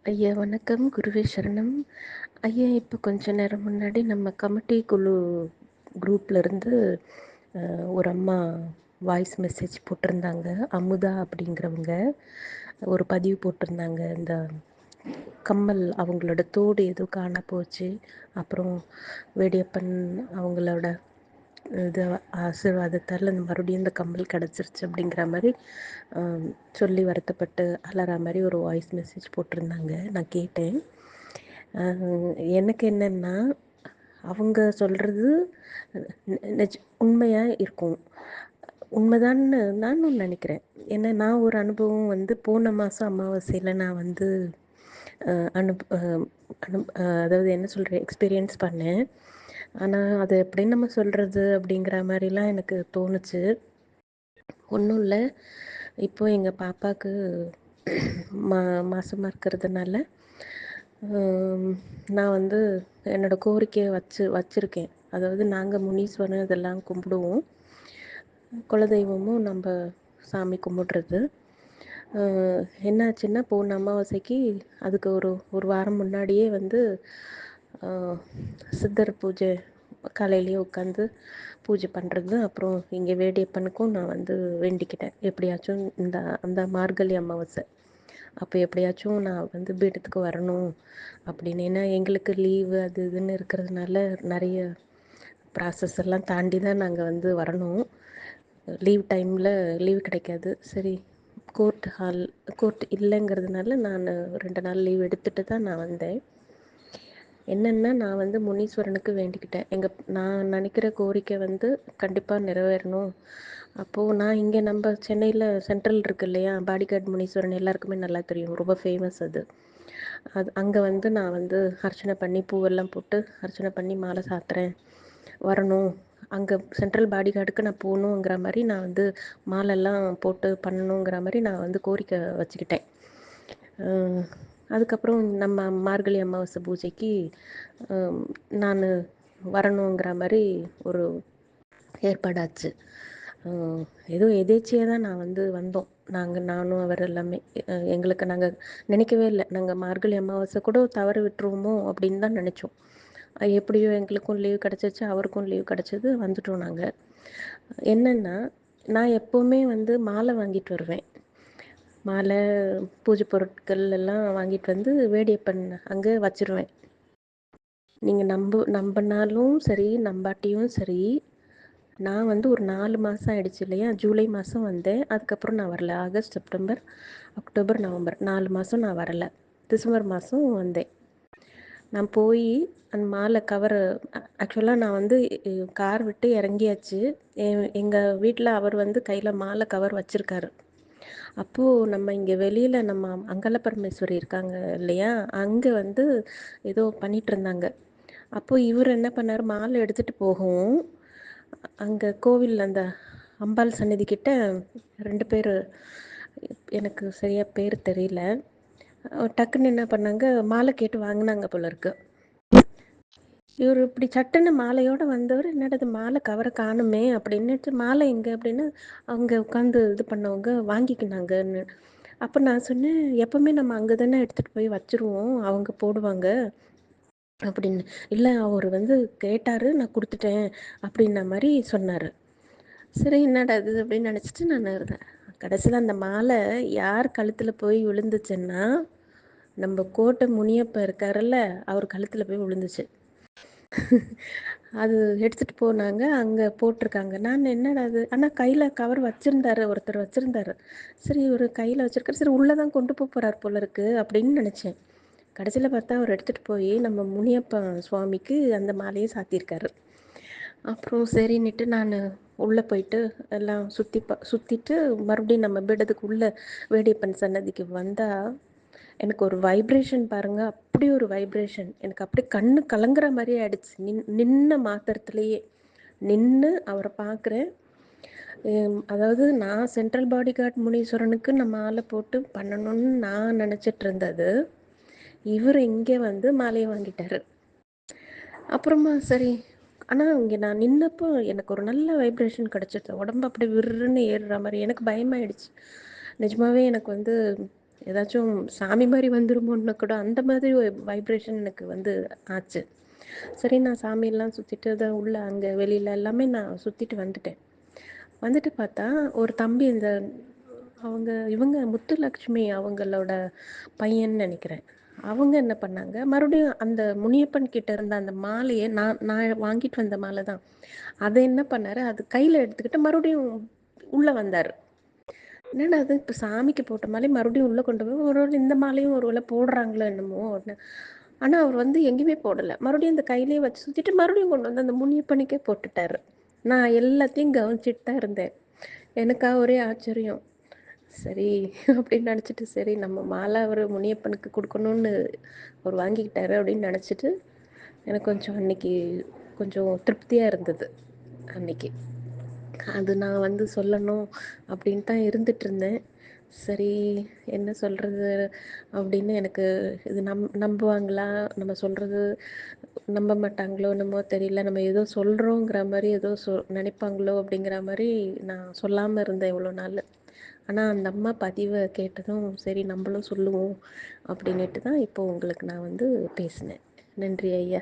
ஐயா வணக்கம். குருவே சரணம். ஐயா இப்போ கொஞ்ச நேரம் முன்னாடி நம்ம கமிட்டி குழு குரூப்லேருந்து ஒரு அம்மா வாய்ஸ் மெசேஜ் போட்டிருந்தாங்க. அமுதா அப்படிங்கிறவங்க ஒரு பதிவு போட்டிருந்தாங்க. இந்த கம்மல் அவங்களோட தோடு ஏதோ காண போச்சு, அப்புறம் வேடியப்பன் அவங்களோட இது ஆசீர்வாதத்தால் மறுபடியும் இந்த கம்மல் கிடச்சிருச்சு அப்படிங்கிற மாதிரி சொல்லி வருத்தப்பட்டு அலற மாதிரி ஒரு வாய்ஸ் மெசேஜ் போட்டிருந்தாங்க. நான் கேட்டேன். எனக்கு என்னென்னா, அவங்க சொல்கிறது உண்மையாக இருக்கும், உண்மைதான்னு நானும் நினைக்கிறேன். ஏன்னா நான் ஒரு அனுபவம் போன மாதம் அமாவாசையில் நான் அதாவது என்ன சொல்கிறேன், எக்ஸ்பீரியன்ஸ் பண்ணேன். ஆனால் அது எப்படி நம்ம சொல்கிறது அப்படிங்கிற மாதிரிலாம் எனக்கு தோணுச்சு. ஒன்றும் இல்லை, இப்போது எங்கள் பாப்பாவுக்கு மாதமாக இருக்கிறதுனால நான் என்னோடய கோரிக்கையை வச்சுருக்கேன். அதாவது நாங்கள் முனீஸ்வரன் இதெல்லாம் கும்பிடுவோம், குலதெய்வமும் நம்ம சாமி கும்பிடுறது. என்னாச்சுன்னா, போன அமாவாசைக்கு அதுக்கு ஒரு வாரம் முன்னாடியே சித்தர் பூஜை காலையிலேயே உட்காந்து பூஜை பண்ணுறது. அப்புறம் இங்கே வேடியப்பனுக்கும் நான் வேண்டிக்கிட்டேன், எப்படியாச்சும் அந்த மார்கழி அமாவாசை அப்போ எப்படியாச்சும் நான் பீடத்துக்கு வரணும் அப்படின்னு. ஏன்னா எங்களுக்கு லீவு அது இதுன்னு இருக்கிறதுனால நிறைய ப்ராசஸ் எல்லாம் தாண்டி தான் நாங்கள் வரணும். லீவ் டைமில் லீவ் கிடைக்காது. சரி, கோர்ட் இல்லைங்கிறதுனால நான் 2 நாள் லீவ் எடுத்துகிட்டு தான் நான் வந்தேன். என்னென்னா, நான் முனீஸ்வரனுக்கு வேண்டிக்கிட்டேன், நான் நினைக்கிற கோரிக்கை கண்டிப்பாக நிறைவேறணும். அப்போது நான் இங்கே நம்ம சென்னையில் சென்ட்ரல் இருக்குது இல்லையா, பாடிகார்ட் முனீஸ்வரன் எல்லாருக்குமே நல்லா தெரியும், ரொம்ப ஃபேமஸ் அது. அங்கே நான் அர்ச்சனை பண்ணி பூவெல்லாம் போட்டு அர்ச்சனை பண்ணி மாலை சாத்துறேன், வரணும். அங்கே சென்ட்ரல் பாடிகார்டுக்கு நான் போகணுங்கிற மாதிரி நான் மாலெல்லாம் போட்டு பண்ணணுங்கிற மாதிரி நான் கோரிக்கை வச்சுக்கிட்டேன். அதுக்கப்புறம் நம்ம மார்கழி அமாவாசை பூஜைக்கு நான் வரணுங்கிற மாதிரி ஒரு ஏற்பாடாச்சு. ஏதோ எதேச்சியாக தான் நான் வந்தோம். நானும் அவர் எல்லாமே நாங்கள் நினைக்கவே இல்லை, நாங்கள் மார்கழி அமாவாசை கூட தவற விட்டுருவோமோ அப்படின்னு தான் நினச்சோம். எப்படியோ எங்களுக்கும் லீவ் கிடச்சிச்சு, அவருக்கும் லீவ் கிடச்சிது, வந்துட்டோம் நாங்கள். என்னென்னா, நான் எப்போவுமே மாலை வாங்கிட்டு வருவேன். மாலை, பூஜை பொருட்கள் எல்லாம் வாங்கிட்டு வேடியப்பன் அங்கே வச்சுருவேன். நீங்கள் நம்பினாலும் சரி நம்பாட்டியும் சரி, நான் ஒரு 4 மாதம் ஆயிடுச்சு இல்லையா. ஜூலை மாதம் வந்தேன், அதுக்கப்புறம் நான் வரல. ஆகஸ்ட், செப்டம்பர், அக்டோபர், நவம்பர் 4 மாதம் நான் வரலை. டிசம்பர் மாதம் வந்தேன். நான் போய் அந்த மாலை கவர், ஆக்சுவலாக நான் கார் விட்டு இறங்கியாச்சு. எங்கள் வீட்டில் அவர் கையில் மாலை கவர் வச்சுருக்காரு. அப்போது நம்ம இங்கே வெளியில் நம்ம அங்காள பரமேஸ்வரி இருக்காங்க இல்லையா, அங்கே ஏதோ பண்ணிகிட்ருந்தாங்க. அப்போது இவர் என்ன பண்ணார், மாலை எடுத்துகிட்டு போகவும் அங்கே கோவில் அந்த அம்பாள் சன்னதிக்கிட்ட 2 பேர், எனக்கு சரியாக பேர் தெரியல, டக்குன்னு என்ன பண்ணாங்க, மாலை கேட்டு வாங்கினாங்க போல இருக்கு. இவர் இப்படி சட்டுன்னு மாலையோடு வந்தவர், என்னடா மாலை கவரை காணுமே அப்படின்னுட்டு, மாலை எங்கே அப்படின்னு அவங்க உட்காந்து இது பண்ணவங்க வாங்கிக்கினாங்கன்னு. அப்போ நான் சொன்னேன், எப்போவுமே நம்ம அங்கே தானே எடுத்துகிட்டு போய் வச்சுருவோம், அவங்க போடுவாங்க அப்படின்னு. இல்லை, அவர் கேட்டார், நான் கொடுத்துட்டேன் அப்படின்ன மாதிரி சொன்னார். சரி, என்னடா இது அப்படின்னு நினச்சிட்டு நான் இருந்தேன். கடைசியில் அந்த மாலை யார் கழுத்தில் போய் விழுந்துச்சுன்னா, நம்ம கோட்டை முனியப்ப இருக்காருல்ல, அவர் கழுத்தில் போய் விழுந்துச்சு. அது எடுத்துகிட்டு போனாங்க, அங்கே போட்டிருக்காங்க. நான் என்னடா அது, ஆனால் கையில் கவர் வச்சுருந்தாரு, ஒருத்தர் வச்சுருந்தாரு. சரி, ஒரு கையில் வச்சுருக்காரு, சரி உள்ளே தான் கொண்டு போகிறார் போல இருக்குது அப்படின்னு நினச்சேன். கடைசியில் பார்த்தா அவர் எடுத்துகிட்டு போய் நம்ம முனியப்ப சுவாமிக்கு அந்த மாலையை சாத்தியிருக்காரு. அப்புறம் சரின்னுட்டு நான் உள்ளே போயிட்டு எல்லாம் சுற்றிட்டு மறுபடியும் நம்ம பீடத்துக்கு உள்ளே வேடியப்பன் சன்னதிக்கு வந்தால், எனக்கு ஒரு வைப்ரேஷன் பாருங்கள், அப்படி ஒரு வைப்ரேஷன். எனக்கு அப்படி கண்ணு கலங்குற மாதிரி ஆயிடுச்சு. நின்ன மாத்திரத்துலேயே நின்று அவரை பார்க்குறேன். அதாவது நான் சென்ட்ரல் பாடிகார்ட் முனீஸ்வரனுக்கு நான் மாலை போட்டு பண்ணணும்னு நான் நினச்சிட்டு இருந்தது, இவர் இங்கே மாலையை வாங்கிட்டாரு. அப்புறமா சரி, ஆனால் இங்கே நான் நின்னப்போ எனக்கு ஒரு நல்ல வைப்ரேஷன் கிடச்சிது. உடம்பு அப்படி விருன்னு ஏறுற மாதிரி. எனக்கு பயமாயிடுச்சு நிஜமாவே. எனக்கு ஏதாச்சும் சாமி மாதிரி வந்துருமோன்னு கூட அந்த மாதிரி ஒரு வைப்ரேஷன் எனக்கு வந்து ஆச்சு. சரி, நான் சாமியெல்லாம் சுற்றிட்டு அதை உள்ள அங்கே வெளியில் எல்லாமே நான் சுற்றிட்டு வந்துட்டேன். வந்துட்டு பார்த்தா ஒரு தம்பி, இந்த இவங்க முத்துலக்ஷ்மி அவங்களோட பையன்னு நினைக்கிறேன். அவங்க என்ன பண்ணாங்க, மறுபடியும் அந்த முனியப்பன் கிட்ட இருந்த அந்த மாலையை, நான் நான் வாங்கிட்டு வந்த மாலை தான், அதை என்ன பண்ணாரு, அது கையில் எடுத்துக்கிட்டு மறுபடியும் உள்ளே வந்தார். என்னடா அது, இப்போ சாமிக்கு போட்ட மாலை மறுபடியும் உள்ளே கொண்டு போய் ஒரு இந்த மாலையும் ஒரு வேளை போடுறாங்களோ என்னமோ. ஆனால் அவர் வந்து எங்கேயுமே போடலை, மறுபடியும் இந்த கையிலேயே வச்சு சுற்றிட்டு மறுபடியும் கொண்டு வந்து அந்த முனியப்பனுக்கே போட்டுட்டாரு. நான் எல்லாத்தையும் கவனிச்சிட்டு தான் இருந்தேன். எனக்கா ஒரே ஆச்சரியம். சரி அப்படின்னு நினச்சிட்டு, சரி நம்ம மாலை அவர் முனியப்பனுக்கு கொடுக்கணும்னு அவர் வாங்கிக்கிட்டாரு அப்படின்னு நினச்சிட்டு எனக்கு கொஞ்சம் அன்னைக்கு கொஞ்சம் திருப்தியாக இருந்தது. அன்னைக்கு அது நான் வந்து சொல்லணும் அப்படின்னு தான் இருந்துகிட்ருந்தேன். சரி, என்ன சொல்கிறது அப்படின்னு எனக்கு இது நம்புவாங்களா, நம்ம சொல்கிறது நம்ப மாட்டாங்களோ என்னமோ தெரியல, நம்ம ஏதோ சொல்கிறோங்கிற மாதிரி ஏதோ நினைப்பாங்களோ அப்படிங்கிற மாதிரி நான் சொல்லாமல் இருந்தேன் இவ்வளோ நாள். ஆனால் அந்த அம்மா பதிவை கேட்டதும் சரி நம்மளும் சொல்லுவோம் அப்படின்ட்டு தான் இப்போது உங்களுக்கு நான் வந்து பேசினேன். நன்றி ஐயா.